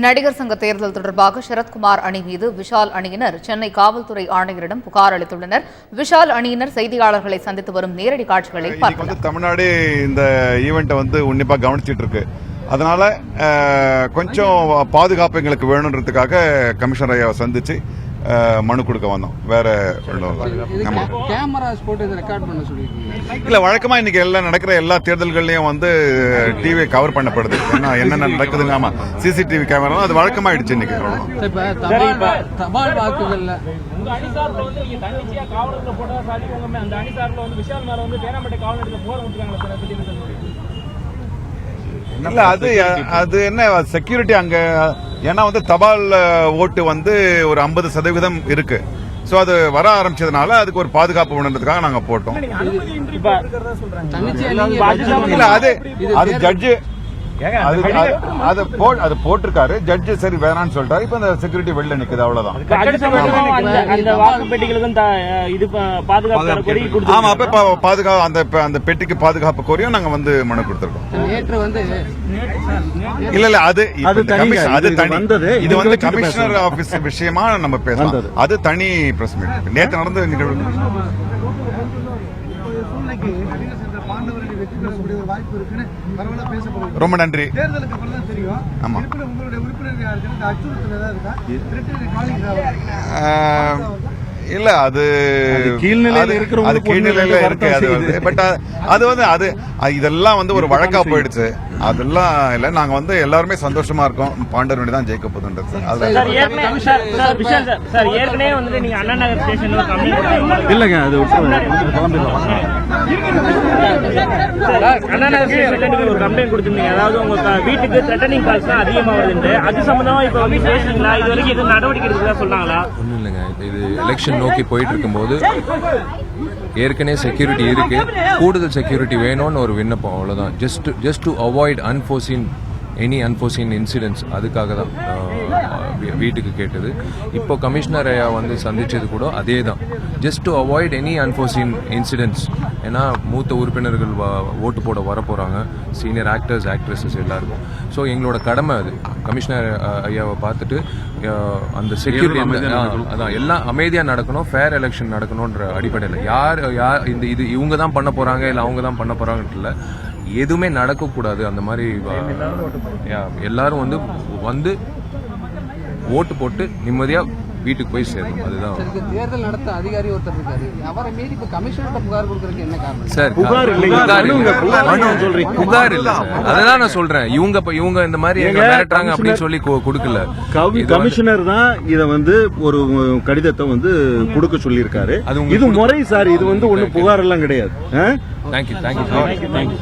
நடிகர் சங்க தேர்தல் தொடர்பாக சரத்குமார் அணி மீது விஷால் அணியினர் சென்னை காவல்துறை ஆணையரிடம் புகார் அளித்துள்ளனர். விஷால் அணியினர் செய்தியாளர்களை சந்தித்து வரும் நேரடி காட்சிகளை பார்க்கலாம். தமிழ்நாடு இந்த ஈவெண்ட்டை உன்னிப்பா கவனிச்சிட்டு இருக்கு. அதனால கொஞ்சம் பாதுகாப்பு எங்களுக்கு வேணுன்றதுக்காக கமிஷனர் ஐயாவை சந்திச்சு மனு கொடுக்க வந்தோம். வேற இல்ல, வழக்கமா இன்னைக்கு எல்லாம் நடக்கிற எல்லா தேர்தல்கள்லயும் டிவி கவர் பண்ணப்படுது. என்ன நடக்குதுங்க, ஆமா, சிசிடிவி கேமரா அது வழக்கமாயிடுச்சு இன்னைக்கு. இல்ல, அது என்ன செக்யூரிட்டி அங்க, ஏன்னா தபால் ஓட்டு ஒரு 50% இருக்கு. சோ அது வர ஆரம்பிச்சதுனால அதுக்கு ஒரு பாதுகாப்பு வேணுன்றதுக்காக நாங்க போட்டோம். இல்ல, அது ஜட்ஜு அது போட்டிருக்காரு. ஜட்ஜு சரி வேணான்னு சொல்லிட்டாரு. இப்ப அந்த செக்யூரிட்டி வெளில நிக்குது, அவ்வளவுதான். ஆமா, அப்ப பாதுகாப்பு அந்த பெட்டிக்கு பாதுகாப்பு கோரியும் நாங்க மனு கொடுத்திருக்கோம். இல்ல, அது தனி. இது கமிஷனர் ஆபீஸ் விஷயமா நம்ம பேசலாம். அது தனி பிரஸ் மீட். நேற்று நடந்த நிகழ்வு. ரொம்ப நன்றி. ஆமா, இல்ல, அது கீழ்நிலையில இருக்கு. பட் அது இதெல்லாம் ஒரு வழக்கா போயிடுச்சு. அதெல்லாம் இல்ல, நாங்க எல்லாருமே சந்தோஷமா இருக்கோம். பாண்டவனுடைய தான் ஜெயிக்க போகுதுன்றது. இல்லங்க, அது கம்ப்ளைண்ட் கொடுத்திருந்தீங்க. அதாவது உங்க வீட்டுக்கு த்ரெட்டனிங் கால்ஸ் தான் அதிகமா வருது. அது சம்பந்தமா இப்ப பேசுறீங்களா? இது வரைக்கும் எதுவும் நடவடிக்கை எடுக்கிறதா சொன்னாங்களா? ஒன்றும் இல்லைங்க, இது எலெக்ஷன் நோக்கி போயிட்டு இருக்கும்போது ஏற்கனவே செக்யூரிட்டி இருக்கு, கூடுதல் செக்யூரிட்டி வேணும்னு ஒரு விண்ணப்பம், அவ்வளவுதான். Just to avoid any unforeseen incidents, அதுக்காக தான் வீட்டுக்கு கேட்டது. இப்போ கமிஷனர் ஐயா சந்திச்சது கூட அதே தான். Just to avoid any unforeseen incidents. ஏன்னா மூத்த உறுப்பினர்கள் ஓட்டு போட வரப்போறாங்க, சீனியர் ஆக்டர்ஸ் ஆக்ட்ரஸஸ் எல்லாருக்கும். ஸோ எங்களோட கடமை அது. கமிஷனர் ஐயாவை பார்த்துட்டு அந்த செக்யூரிட்டி அதான் எல்லாம் அமைதியாக நடக்கணும், ஃபேர் எலெக்ஷன் நடக்கணுன்ற அடிப்படையில் யார் இவங்க தான் பண்ண போறாங்க இல்லை அவங்க தான் பண்ண போறாங்கன்னு இல்லை, எதுவுமே நடக்கக்கூடாது. அந்த மாதிரி எல்லாரும் வந்து ஓட்டு போட்டு நிம்மதியா வீட்டுக்கு போய் சேரும். அதுதான். தேர்தல் நடத்த அதிகாரி ஒருத்தர் இருக்காரு, அவரை மீறி இப்ப கமிஷனர்கிட்ட புகார் கொடுக்கறதுக்கு என்ன காரணம் சார்? புகார் இல்ல சார், அதான் நான் சொல்றேன். இவங்க இந்த மாதிரி மிரட்டுறாங்க அப்படின்னு சொல்லி கொடுக்கல. கமிஷனர் தான் இத ஒரு கடிதத்தை கொடுக்க சொல்லி இருக்காரு. இது முறை சார். இது ஒண்ணு புகார் எல்லாம் கிடையாது. தேங்க்யூ.